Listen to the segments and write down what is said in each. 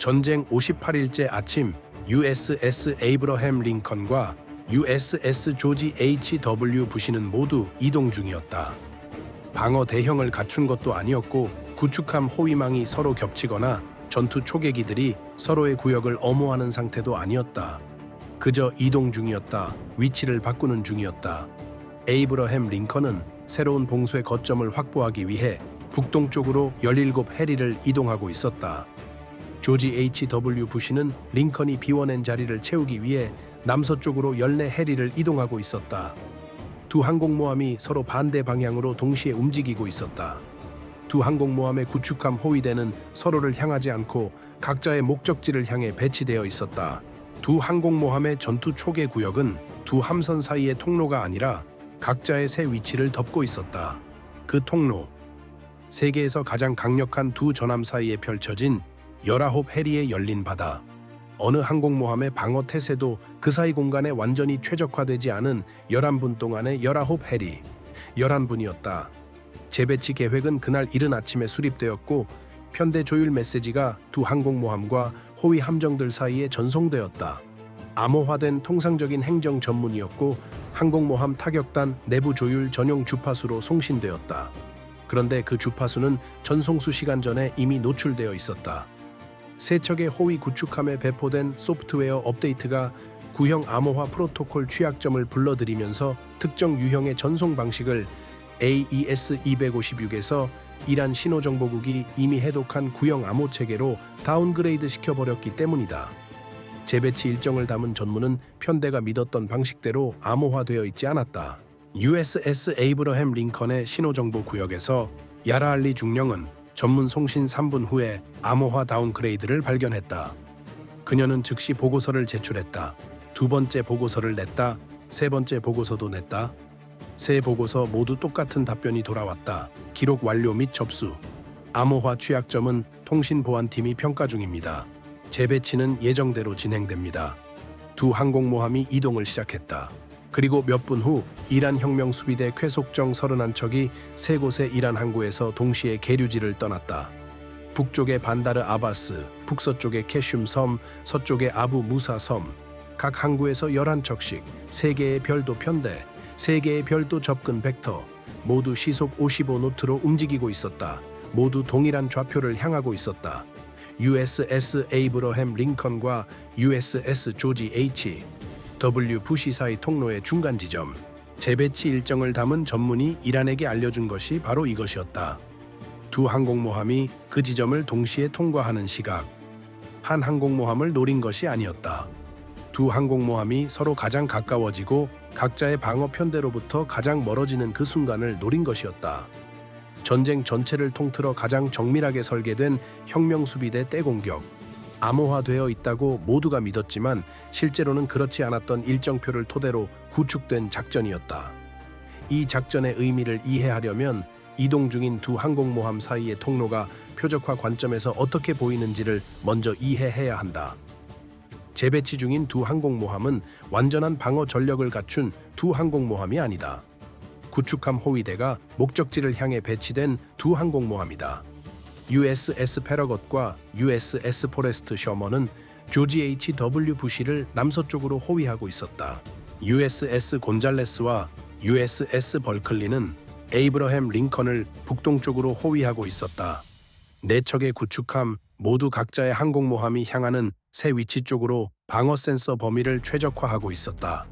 전쟁 58일째 아침 USS 에이브러햄 링컨과 USS 조지 H.W. 부시는 모두 이동 중이었다. 방어 대형을 갖춘 것도 아니었고 구축함 호위망이 서로 겹치거나 전투 초계기들이 서로의 구역을 엄호하는 상태도 아니었다. 그저 이동 중이었다. 위치를 바꾸는 중이었다. 에이브러햄 링컨은 새로운 봉쇄 거점을 확보하기 위해 북동쪽으로 17해리를 이동하고 있었다. 조지 H.W. 부시는 링컨이 비워낸 자리를 채우기 위해 남서쪽으로 14해리를 이동하고 있었다. 두 항공모함이 서로 반대 방향으로 동시에 움직이고 있었다. 두 항공모함의 구축함 호위대는 서로를 향하지 않고 각자의 목적지를 향해 배치되어 있었다. 두 항공모함의 전투 초계 구역은 두 함선 사이의 통로가 아니라 각자의 새 위치를 덮고 있었다. 그 통로, 세계에서 가장 강력한 두 전함 사이에 펼쳐진 19해리의 열린 바다. 어느 항공모함의 방어 태세도 그 사이 공간에 완전히 최적화되지 않은 11분 동안의 19해리, 11분이었다. 재배치 계획은 그날 이른 아침에 수립되었고 편대 조율 메시지가 두 항공모함과 호위 함정들 사이에 전송되었다. 암호화된 통상적인 행정 전문이었고 항공모함 타격단 내부 조율 전용 주파수로 송신되었다. 그런데 그 주파수는 전송수 시간 전에 이미 노출되어 있었다. 세 척의 호위 구축함에 배포된 소프트웨어 업데이트가 구형 암호화 프로토콜 취약점을 불러들이면서 특정 유형의 전송 방식을 AES-256에서 이란 신호정보국이 이미 해독한 구형 암호 체계로 다운그레이드 시켜버렸기 때문이다. 재배치 일정을 담은 전문은 편대가 믿었던 방식대로 암호화되어 있지 않았다. USS 에이브러햄 링컨의 신호정보 구역에서 야라알리 중령은 전문 송신 3분 후에 암호화 다운그레이드를 발견했다. 그녀는 즉시 보고서를 제출했다. 두 번째 보고서를 냈다. 세 번째 보고서도 냈다. 세 보고서 모두 똑같은 답변이 돌아왔다. 기록 완료 및 접수. 암호화 취약점은 통신보안팀이 평가 중입니다. 재배치는 예정대로 진행됩니다. 두 항공모함이 이동을 시작했다. 그리고 몇 분 후 이란 혁명 수비대 쾌속정 31척이 세 곳의 이란 항구에서 동시에 계류지를 떠났다. 북쪽의 반다르 아바스, 북서쪽의 캐슘 섬, 서쪽의 아부 무사 섬, 각 항구에서 11척씩 3개의 별도 편대, 3개의 별도 접근 벡터, 모두 시속 55노트로 움직이고 있었다. 모두 동일한 좌표를 향하고 있었다. USS 에이브러햄 링컨과 USS 조지 H.W. 부시 사이 통로의 중간 지점. 재배치 일정을 담은 전문이 이란에게 알려준 것이 바로 이것이었다. 두 항공모함이 그 지점을 동시에 통과하는 시각. 한 항공모함을 노린 것이 아니었다. 두 항공모함이 서로 가장 가까워지고 각자의 방어 편대로부터 가장 멀어지는 그 순간을 노린 것이었다. 전쟁 전체를 통틀어 가장 정밀하게 설계된 혁명수비대 떼공격. 암호화되어 있다고 모두가 믿었지만 실제로는 그렇지 않았던 일정표를 토대로 구축된 작전이었다. 이 작전의 의미를 이해하려면 이동 중인 두 항공모함 사이의 통로가 표적화 관점에서 어떻게 보이는지를 먼저 이해해야 한다. 재배치 중인 두 항공모함은 완전한 방어 전력을 갖춘 두 항공모함이 아니다. 구축함 호위대가 목적지를 향해 배치된 두 항공모함이다. USS 패러것과 USS 포레스트 셔먼은 조지 H.W. 부시를 남서쪽으로 호위하고 있었다. USS 곤잘레스와 USS 벌클리는 에이브러햄 링컨을 북동쪽으로 호위하고 있었다. 네 척의 구축함 모두 각자의 항공모함이 향하는 새 위치 쪽으로 방어 센서 범위를 최적화하고 있었다.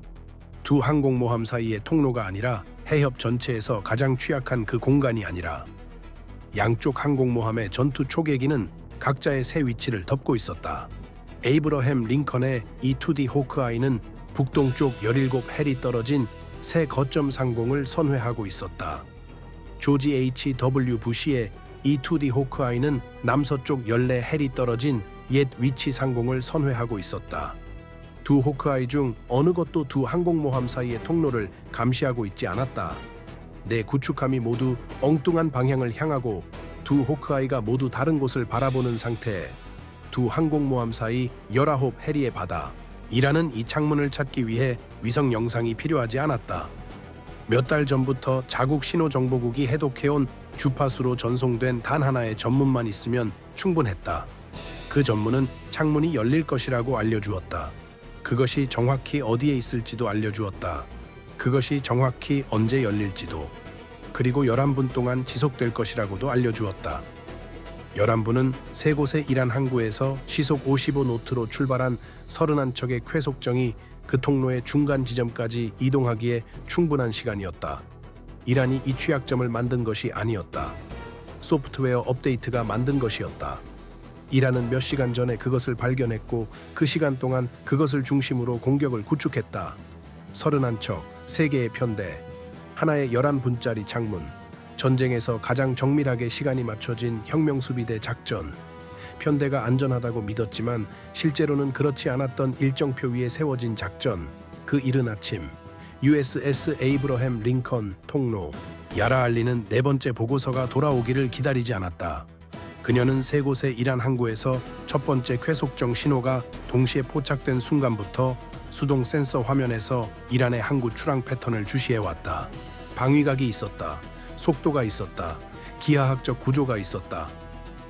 두 항공모함 사이의 통로가 아니라 해협 전체에서 가장 취약한 그 공간이 아니라 양쪽 항공모함의 전투 초계기는 각자의 새 위치를 덮고 있었다. 에이브러햄 링컨의 E-2D 호크아이는 북동쪽 17해리 떨어진 새 거점 상공을 선회하고 있었다. 조지 H.W. 부시의 E-2D 호크아이는 남서쪽 14해리 떨어진 옛 위치 상공을 선회하고 있었다. 두 호크아이 중 어느 것도 두 항공모함 사이의 통로를 감시하고 있지 않았다. 네 구축함이 모두 엉뚱한 방향을 향하고 두 호크아이가 모두 다른 곳을 바라보는 상태. 두 항공모함 사이 19해리의 바다. 이란은 이 창문을 찾기 위해 위성 영상이 필요하지 않았다. 몇 달 전부터 자국 신호정보국이 해독해온 주파수로 전송된 단 하나의 전문만 있으면 충분했다. 그 전문은 창문이 열릴 것이라고 알려주었다. 그것이 정확히 어디에 있을지도 알려주었다. 그것이 정확히 언제 열릴지도. 그리고 11분 동안 지속될 것이라고도 알려주었다. 11분은 세 곳의 이란 항구에서 시속 55노트로 출발한 31척의 쾌속정이 그 통로의 중간 지점까지 이동하기에 충분한 시간이었다. 이란이 이 취약점을 만든 것이 아니었다. 소프트웨어 업데이트가 만든 것이었다. 이란은 몇 시간 전에 그것을 발견했고 그 시간 동안 그것을 중심으로 공격을 구축했다. 31척, 3개의 편대, 하나의 11분짜리 창문, 전쟁에서 가장 정밀하게 시간이 맞춰진 혁명수비대 작전. 편대가 안전하다고 믿었지만 실제로는 그렇지 않았던 일정표 위에 세워진 작전. 그 이른 아침 USS 에이브러햄 링컨 통로 야라알리는 네 번째 보고서가 돌아오기를 기다리지 않았다. 그녀는 세 곳의 이란 항구에서 첫 번째 쾌속정 신호가 동시에 포착된 순간부터 수동 센서 화면에서 이란의 항구 출항 패턴을 주시해왔다. 방위각이 있었다. 속도가 있었다. 기하학적 구조가 있었다.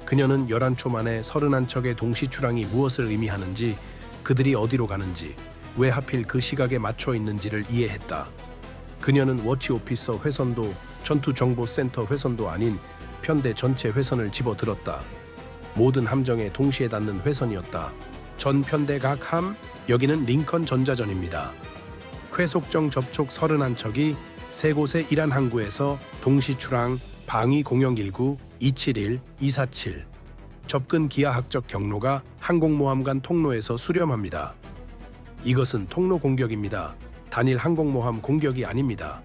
그녀는 11초 만에 31척의 동시 출항이 무엇을 의미하는지, 그들이 어디로 가는지, 왜 하필 그 시각에 맞춰 있는지를 이해했다. 그녀는 워치 오피서 회선도, 전투정보센터 회선도 아닌 편대 전체 회선을 집어들었다. 모든 함정에 동시에 닿는 회선이었다. 전 편대 각 함, 여기는 링컨 전자전입니다. 쾌속정 접촉 31척이 세 곳의 이란 항구에서 동시 출항, 방위 공영19, 271, 247. 접근 기하학적 경로가 항공모함 간 통로에서 수렴합니다. 이것은 통로 공격입니다. 단일 항공모함 공격이 아닙니다.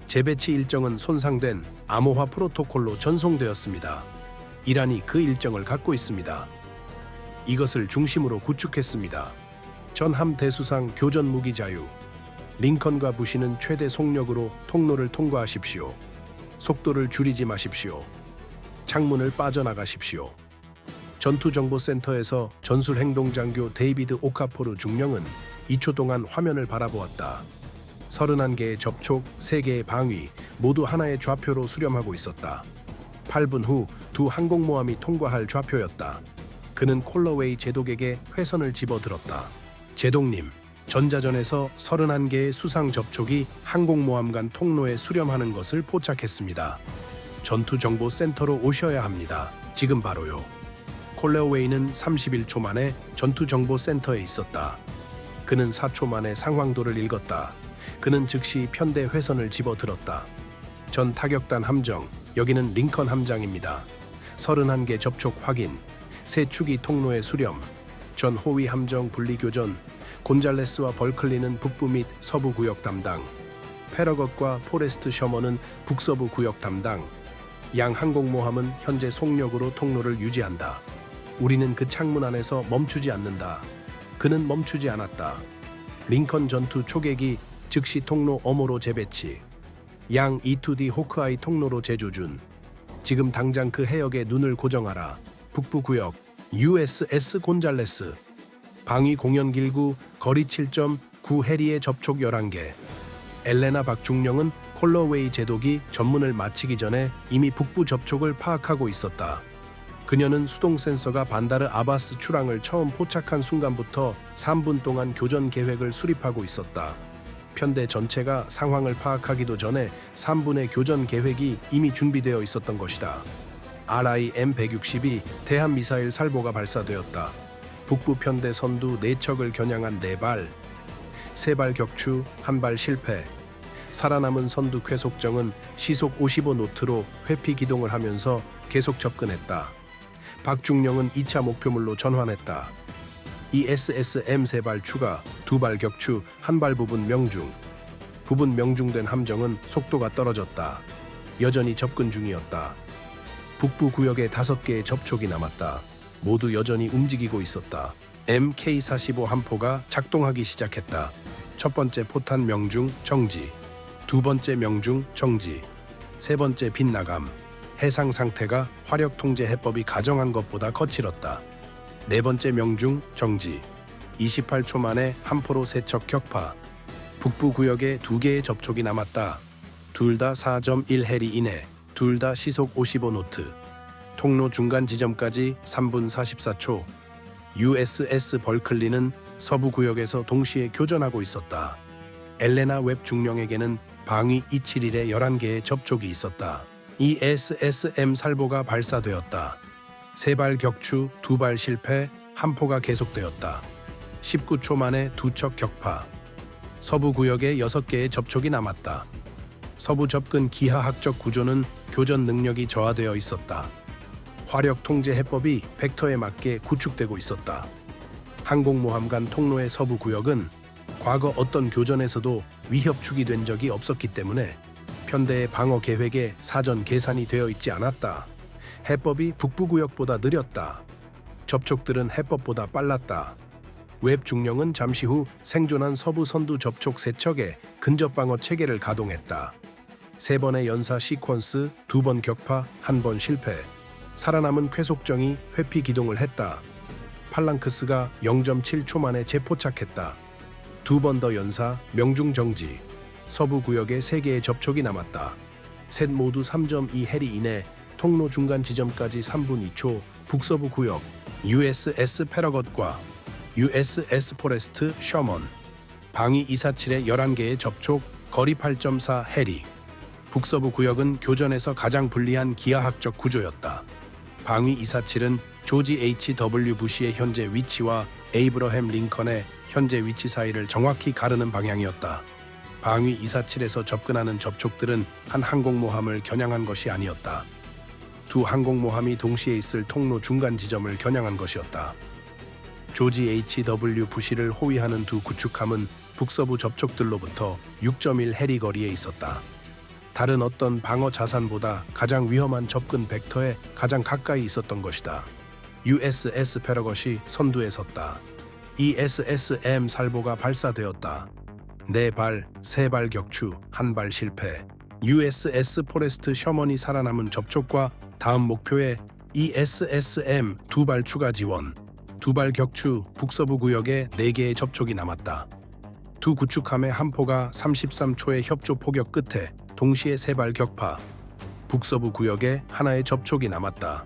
재배치 일정은 손상된 암호화 프로토콜로 전송되었습니다. 이란이 그 일정을 갖고 있습니다. 이것을 중심으로 구축했습니다. 전함 대수상 교전 무기 자유. 링컨과 부시는 최대 속력으로 통로를 통과하십시오. 속도를 줄이지 마십시오. 창문을 빠져나가십시오. 전투정보센터에서 전술행동장교 데이비드 오카포르 중령은 2초 동안 화면을 바라보았다. 31개의 접촉, 3개의 방위, 모두 하나의 좌표로 수렴하고 있었다. 8분 후 두 항공모함이 통과할 좌표였다. 그는 콜러웨이 제독에게 회선을 집어들었다. 제독님, 전자전에서 31개의 수상 접촉이 항공모함 간 통로에 수렴하는 것을 포착했습니다. 전투정보센터로 오셔야 합니다. 지금 바로요. 콜러웨이는 31초 만에 전투정보센터에 있었다. 그는 4초 만에 상황도를 읽었다. 그는 즉시 편대 회선을 집어들었다. 전 타격단 함정, 여기는 링컨 함장입니다. 31개 접촉 확인, 세 축이 통로에 수렴, 전 호위 함정 분리 교전, 곤잘레스와 벌클리는 북부 및 서부 구역 담당, 페러것과 포레스트 셔먼은 북서부 구역 담당. 양 항공모함은 현재 속력으로 통로를 유지한다. 우리는 그 창문 안에서 멈추지 않는다. 그는 멈추지 않았다. 링컨 전투 초계기 즉시 통로 어모로 재배치. 양 E2D 호크아이 통로로 재조준. 지금 당장 그 해역에 눈을 고정하라. 북부 구역 USS 곤잘레스. 방위 공연 길구 거리 7.9 해리의 접촉 11개. 엘레나 박중령은 콜러웨이 제독이 전문을 마치기 전에 이미 북부 접촉을 파악하고 있었다. 그녀는 수동 센서가 반다르 아바스 출항을 처음 포착한 순간부터 3분 동안 교전 계획을 수립하고 있었다. 편대 전체가 상황을 파악하기도 전에 3분의 교전 계획이 이미 준비되어 있었던 것이다. RIM-160이 대한미사일 살보가 발사되었다. 북부 편대 선두 4척을 겨냥한 4발, 3발 격추, 1발 실패. 살아남은 선두 쾌속정은 시속 55노트로 회피 기동을 하면서 계속 접근했다. 박중령은 2차 목표물로 전환했다. ESSM 3발 추가, 2발 격추, 1발 부분 명중. 부분 명중된 함정은 속도가 떨어졌다. 여전히 접근 중이었다. 북부 구역에 5개의 접촉이 남았다. 모두 여전히 움직이고 있었다. MK-45 함포가 작동하기 시작했다. 첫 번째 포탄 명중 정지, 두 번째 명중 정지, 세 번째 빗나감. 해상 상태가 화력 통제 해법이 가정한 것보다 거칠었다. 네 번째 명중 정지. 28초 만에 함포로 3척 격파. 북부 구역에 2개의 접촉이 남았다. 둘 다 4.1 해리 이내, 둘 다 시속 55노트. 통로 중간 지점까지 3분 44초. USS 벌클리는 서부 구역에서 동시에 교전하고 있었다. 엘레나 웹 중령에게는 방위 271의 11개의 접촉이 있었다. ESSM 살보가 발사되었다. 3발 격추, 2발 실패, 한 포가 계속되었다. 19초 만에 2척 격파. 서부 구역에 6개의 접촉이 남았다. 서부 접근 기하학적 구조는 교전 능력이 저하되어 있었다. 화력 통제 해법이 벡터에 맞게 구축되고 있었다. 항공모함 간 통로의 서부 구역은 과거 어떤 교전에서도 위협축이 된 적이 없었기 때문에 편대의 방어 계획에 사전 계산이 되어 있지 않았다. 해법이 북부 구역보다 느렸다. 접촉들은 해법보다 빨랐다. 웹 중령은 잠시 후 생존한 서부 선두 접촉 3척의 근접 방어 체계를 가동했다. 3번의 연사 시퀀스, 2번 격파, 1번 실패. 살아남은 쾌속정이 회피 기동을 했다. 팔랑크스가 0.7초 만에 재포착했다. 2번 더 연사, 명중 정지. 서부 구역에 3개의 접촉이 남았다. 셋 모두 3.2 해리 이내 통로 중간 지점까지 3분 2초 북서부 구역 USS 패러것과 USS 포레스트 셔먼 방위 247의 11개의 접촉 거리 8.4 해리. 북서부 구역은 교전에서 가장 불리한 기하학적 구조였다. 방위 247은 조지 H.W. 부시의 현재 위치와 에이브러햄 링컨의 현재 위치 사이를 정확히 가르는 방향이었다. 방위 247에서 접근하는 접촉들은 한 항공모함을 겨냥한 것이 아니었다. 두 항공모함이 동시에 있을 통로 중간 지점을 겨냥한 것이었다. 조지 H.W. 부시를 호위하는 두 구축함은 북서부 접촉들로부터 6.1 해리 거리에 있었다. 다른 어떤 방어 자산보다 가장 위험한 접근 벡터에 가장 가까이 있었던 것이다. USS 패러것이 선두에 섰다. ESSM 살보가 발사되었다. 4발, 3발 격추, 1발 실패. USS 포레스트 셔먼이 살아남은 접촉과 다음 목표에 ESSM 2발 추가 지원. 2발 격추, 북서부 구역에 4개의 접촉이 남았다. 두 구축함의 한 포가 33초의 협조 포격 끝에 동시에 3발 격파. 북서부 구역에 하나의 접촉이 남았다.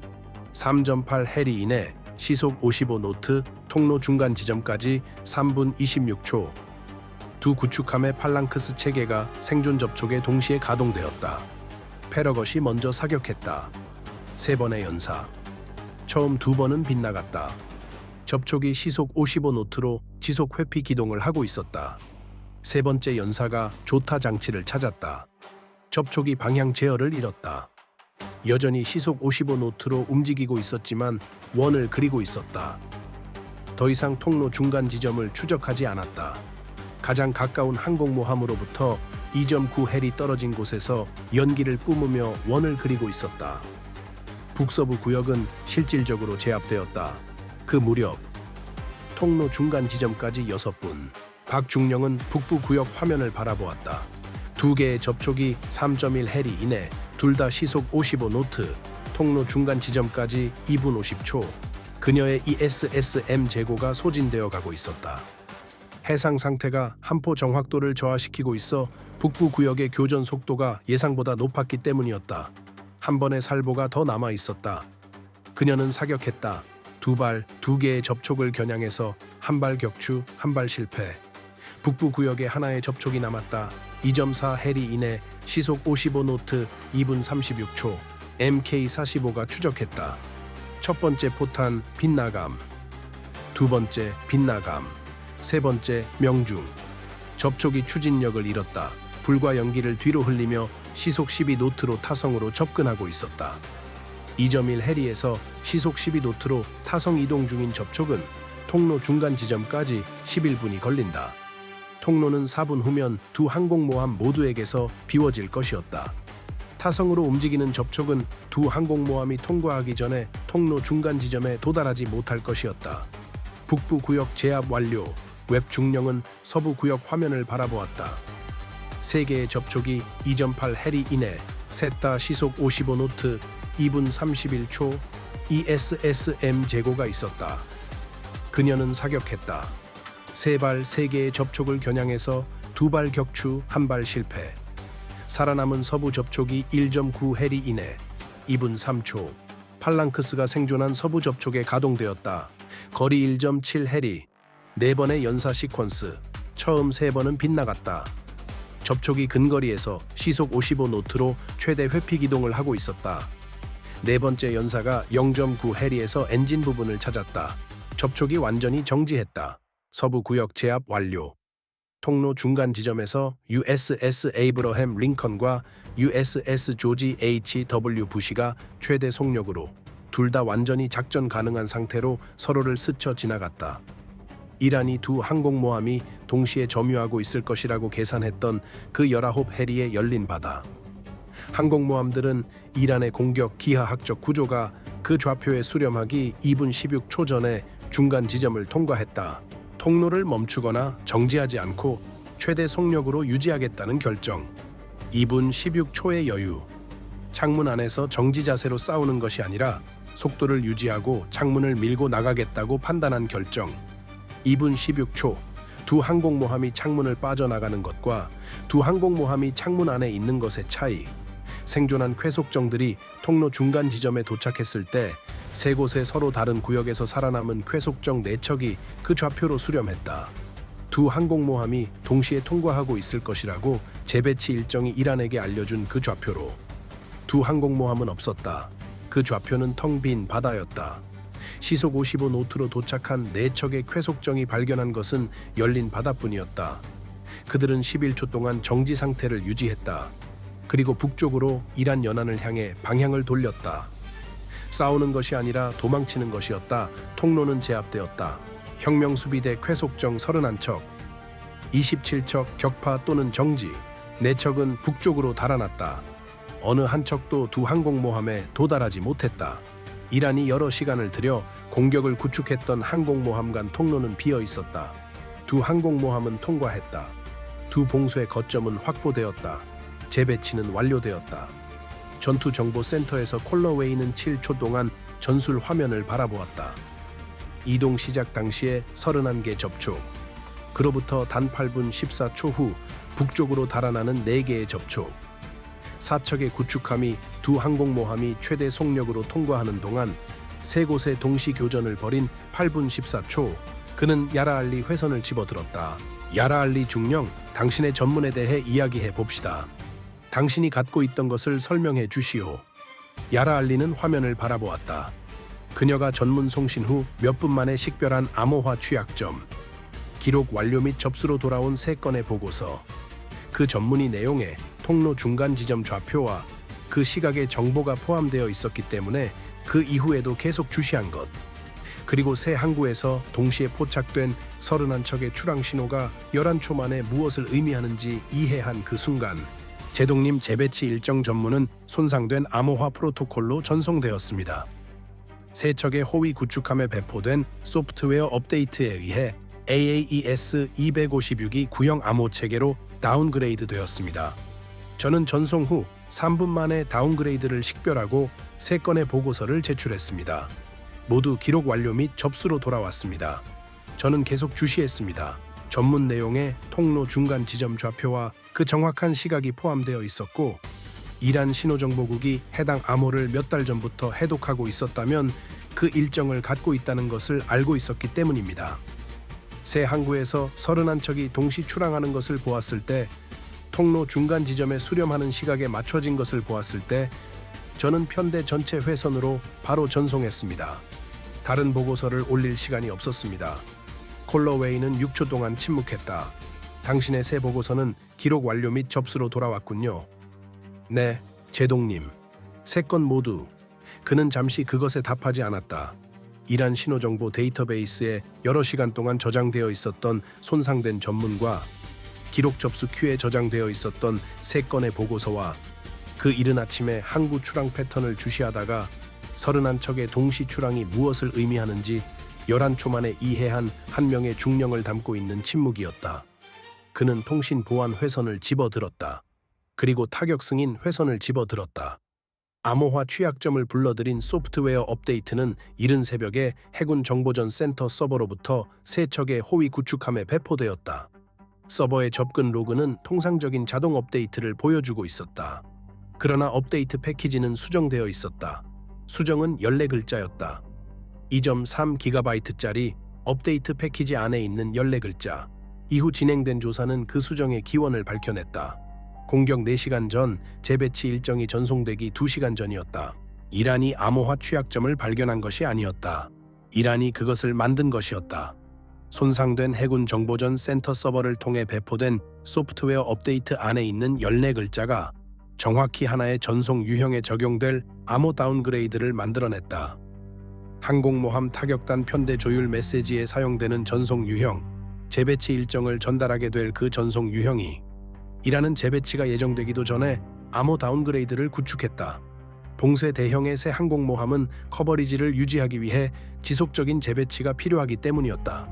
3.8 해리 이내 시속 55노트 통로 중간 지점까지 3분 26초. 두 구축함의 팔랑크스 체계가 생존 접촉에 동시에 가동되었다. 패러것이 먼저 사격했다. 3번의 연사. 처음 2번은 빗나갔다. 접촉이 시속 55노트로 지속 회피 기동을 하고 있었다. 3번째 연사가 조타 장치를 찾았다. 접촉이 방향 제어를 잃었다. 여전히 시속 55노트로 움직이고 있었지만 원을 그리고 있었다. 더 이상 통로 중간 지점을 추적하지 않았다. 가장 가까운 항공모함으로부터 2.9 해리 떨어진 곳에서 연기를 뿜으며 원을 그리고 있었다. 북서부 구역은 실질적으로 제압되었다. 그 무렵 통로 중간 지점까지 6분. 박중령은 북부 구역 화면을 바라보았다. 2개의 접촉이 3.1 해리 이내, 둘 다 시속 55노트, 통로 중간 지점까지 2분 50초. 그녀의 ESSM 재고가 소진되어 가고 있었다. 해상 상태가 함포 정확도를 저하시키고 있어 북부 구역의 교전 속도가 예상보다 높았기 때문이었다. 한 번의 살보가 더 남아 있었다. 그녀는 사격했다. 2발, 2개의 접촉을 겨냥해서 1발 격추, 1발 실패. 북부 구역에 하나의 접촉이 남았다. 2.4 해리 이내 시속 55노트 2분 36초. MK-45가 추적했다. 첫 번째 포탄 빗나감. 두 번째 빗나감. 세 번째 명중. 접촉이 추진력을 잃었다. 불과 연기를 뒤로 흘리며 시속 12노트로 타성으로 접근하고 있었다. 2.1 해리에서 시속 12노트로 타성 이동 중인 접촉은 통로 중간 지점까지 11분이 걸린다. 통로는 4분 후면 두 항공모함 모두에게서 비워질 것이었다. 타성으로 움직이는 접촉은 두 항공모함이 통과하기 전에 통로 중간 지점에 도달하지 못할 것이었다. 북부 구역 제압 완료. 웹 중령은 서부 구역 화면을 바라보았다. 3개의 접촉이 2.8 해리 이내, 셋 다 시속 55노트, 2분 31초, ESSM 재고가 있었다. 그녀는 사격했다. 3발 3개의 접촉을 겨냥해서 2발 격추, 1발 실패. 살아남은 서부 접촉이 1.9 해리 이내, 2분 3초. 팔랑크스가 생존한 서부 접촉에 가동되었다. 거리 1.7 해리, 4번의 연사 시퀀스, 처음 3번은 빗나갔다. 접촉이 근거리에서 시속 55노트로 최대 회피 기동을 하고 있었다. 4번째 연사가 0.9 해리에서 엔진 부분을 찾았다. 접촉이 완전히 정지했다. 서부 구역 제압 완료. 통로 중간 지점에서 USS 에이브러햄 링컨과 USS 조지 H.W. 부시가 최대 속력으로 둘 다 완전히 작전 가능한 상태로 서로를 스쳐 지나갔다. 이란이 두 항공모함이 동시에 점유하고 있을 것이라고 계산했던 그 19 해리의 열린 바다. 항공모함들은 이란의 공격 기하학적 구조가 그 좌표에 수렴하기 2분 16초 전에 중간 지점을 통과했다. 통로를 멈추거나 정지하지 않고 최대 속력으로 유지하겠다는 결정. 2분 16초의 여유. 창문 안에서 정지 자세로 싸우는 것이 아니라 속도를 유지하고 창문을 밀고 나가겠다고 판단한 결정. 2분 16초. 두 항공모함이 창문을 빠져나가는 것과 두 항공모함이 창문 안에 있는 것의 차이. 생존한 쾌속정들이 통로 중간 지점에 도착했을 때 세 곳의 서로 다른 구역에서 살아남은 쾌속정 4척이 그 좌표로 수렴했다. 두 항공모함이 동시에 통과하고 있을 것이라고 재배치 일정이 이란에게 알려준 그 좌표로. 두 항공모함은 없었다. 그 좌표는 텅 빈 바다였다. 시속 55노트로 도착한 4척의 쾌속정이 발견한 것은 열린 바다뿐이었다. 그들은 11초 동안 정지 상태를 유지했다. 그리고 북쪽으로 이란 연안을 향해 방향을 돌렸다. 싸우는 것이 아니라 도망치는 것이었다. 통로는 제압되었다. 혁명수비대 쾌속정 31척, 27척 격파 또는 정지, 4척은 북쪽으로 달아났다. 어느 한 척도 두 항공모함에 도달하지 못했다. 이란이 여러 시간을 들여 공격을 구축했던 항공모함 간 통로는 비어 있었다. 두 항공모함은 통과했다. 두 봉쇄 거점은 확보되었다. 재배치는 완료되었다. 전투정보센터에서 콜러웨이는 7초 동안 전술 화면을 바라보았다. 이동 시작 당시에 31개 접촉. 그로부터 단 8분 14초 후 북쪽으로 달아나는 4개의 접촉. 4척의 구축함이 두 항공모함이 최대 속력으로 통과하는 동안 3곳의 동시 교전을 벌인 8분 14초. 그는 야라알리 회선을 집어들었다. 야라알리 중령, 당신의 전문에 대해 이야기해 봅시다. 당신이 갖고 있던 것을 설명해 주시오. 야라알리는 화면을 바라보았다. 그녀가 전문 송신 후 몇 분 만에 식별한 암호화 취약점. 기록 완료 및 접수로 돌아온 3건의 보고서. 그 전문의 내용에 통로 중간 지점 좌표와 그 시각의 정보가 포함되어 있었기 때문에 그 이후에도 계속 주시한 것. 그리고 새 항구에서 동시에 포착된 31척의 출항 신호가 11초 만에 무엇을 의미하는지 이해한 그 순간 제동님 재배치 일정 전문은 손상된 암호화 프로토콜로 전송되었습니다. 세 척의 호위 구축함에 배포된 소프트웨어 업데이트에 의해 AAES 256이 구형 암호 체계로 다운그레이드 되었습니다. 저는 전송 후 3분 만에 다운그레이드를 식별하고 3건의 보고서를 제출했습니다. 모두 기록 완료 및 접수로 돌아왔습니다. 저는 계속 주시했습니다. 전문 내용에 통로 중간 지점 좌표와 그 정확한 시각이 포함되어 있었고 이란 신호정보국이 해당 암호를 몇 달 전부터 해독하고 있었다면 그 일정을 갖고 있다는 것을 알고 있었기 때문입니다. 새 항구에서 31척이 동시 출항하는 것을 보았을 때 통로 중간 지점에 수렴하는 시각에 맞춰진 것을 보았을 때 저는 편대 전체 회선으로 바로 전송했습니다. 다른 보고서를 올릴 시간이 없었습니다. 콜러웨이는 6초 동안 침묵했다. 당신의 새 보고서는 기록 완료 및 접수로 돌아왔군요. 네, 제동님. 3건 모두. 그는 잠시 그것에 답하지 않았다. 이란 신호정보 데이터베이스에 여러 시간 동안 저장되어 있었던 손상된 전문과 기록 접수 큐에 저장되어 있었던 3건의 보고서와 그 이른 아침에 항구 출항 패턴을 주시하다가 31척의 동시 출항이 무엇을 의미하는지 11초 만에 이해한 한 명의 중령을 담고 있는 침묵이었다. 그는 통신 보안 회선을 집어들었다. 그리고 타격 승인 회선을 집어들었다. 암호화 취약점을 불러들인 소프트웨어 업데이트는 이른 새벽에 해군 정보전 센터 서버로부터 3척의 호위 구축함에 배포되었다. 서버의 접근 로그는 통상적인 자동 업데이트를 보여주고 있었다. 그러나 업데이트 패키지는 수정되어 있었다. 수정은 14글자였다. 2.3GB짜리 업데이트 패키지 안에 있는 14글자. 이후 진행된 조사는 그 수정의 기원을 밝혀냈다. 공격 4시간 전 재배치 일정이 전송되기 2시간 전이었다. 이란이 암호화 취약점을 발견한 것이 아니었다. 이란이 그것을 만든 것이었다. 손상된 해군 정보전 센터 서버를 통해 배포된 소프트웨어 업데이트 안에 있는 14글자가 정확히 하나의 전송 유형에 적용될 암호 다운그레이드를 만들어냈다. 항공모함 타격단 편대 조율 메시지에 사용되는 전송 유형, 재배치 일정을 전달하게 될 그 전송 유형이 이란은 재배치가 예정되기도 전에 암호 다운그레이드를 구축했다. 봉쇄 대형의 새 항공모함은 커버리지를 유지하기 위해 지속적인 재배치가 필요하기 때문이었다.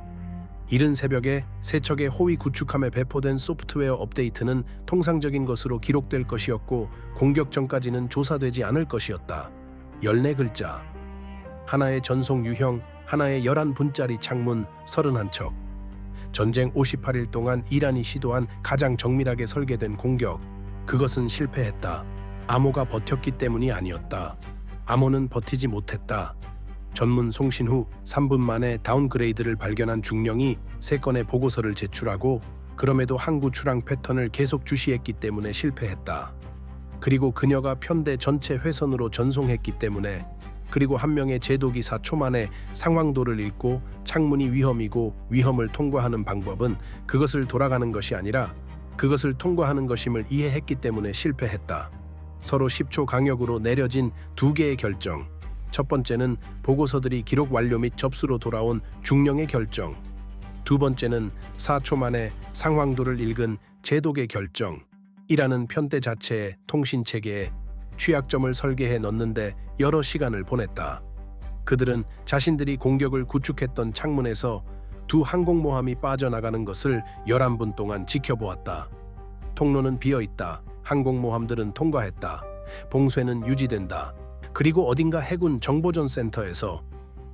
이른 새벽에 세척의 호위 구축함에 배포된 소프트웨어 업데이트는 통상적인 것으로 기록될 것이었고 공격 전까지는 조사되지 않을 것이었다. 14글자, 하나의 전송 유형, 하나의 11분짜리 창문 31척. 전쟁 58일 동안 이란이 시도한 가장 정밀하게 설계된 공격. 그것은 실패했다. 암호가 버텼기 때문이 아니었다. 암호는 버티지 못했다. 전문 송신 후 3분 만에 다운그레이드를 발견한 중령이 3건의 보고서를 제출하고 그럼에도 항구 출항 패턴을 계속 주시했기 때문에 실패했다. 그리고 그녀가 편대 전체 회선으로 전송했기 때문에, 그리고 한 명의 제독이 4초 만에 상황도를 읽고 창문이 위험이고 위험을 통과하는 방법은 그것을 돌아가는 것이 아니라 그것을 통과하는 것임을 이해했기 때문에 실패했다. 서로 10초 강역으로 내려진 2개의 결정. 첫 번째는 보고서들이 기록 완료 및 접수로 돌아온 중령의 결정. 두 번째는 4초 만에 상황도를 읽은 제독의 결정. 이라는 편대 자체의 통신체계에 취약점을 설계해 넣는데 여러 시간을 보냈다. 그들은 자신들이 공격을 구축했던 창문에서 두 항공모함이 빠져나가는 것을 11분 동안 지켜보았다. 통로는 비어있다. 항공모함들은 통과했다. 봉쇄는 유지된다. 그리고 어딘가 해군 정보전 센터에서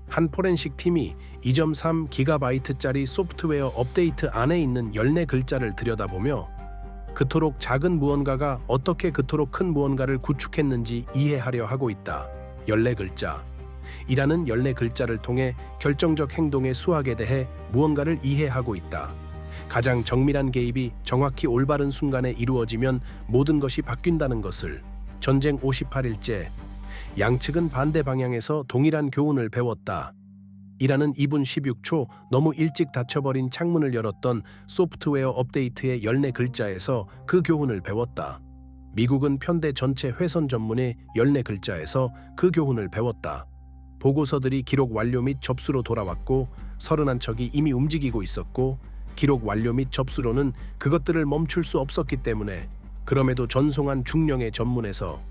한 포렌식 팀이 2.3GB짜리 소프트웨어 업데이트 안에 있는 14글자를 들여다보며 그토록 작은 무언가가 어떻게 그토록 큰 무언가를 구축했는지 이해하려 하고 있다. 14글자. 이라는 14글자를 통해 결정적 행동의 수학에 대해 무언가를 이해하고 있다. 가장 정밀한 개입이 정확히 올바른 순간에 이루어지면 모든 것이 바뀐다는 것을. 전쟁 58일째. 양측은 반대 방향에서 동일한 교훈을 배웠다. 이라는 2분 16초 너무 일찍 닫혀버린 창문을 열었던 소프트웨어 업데이트의 14글자에서 그 교훈을 배웠다. 미국은 편대 전체 회선 전문의 14글자에서 그 교훈을 배웠다. 보고서들이 기록 완료 및 접수로 돌아왔고 31척이 이미 움직이고 있었고 기록 완료 및 접수로는 그것들을 멈출 수 없었기 때문에 그럼에도 전송한 중령의 전문에서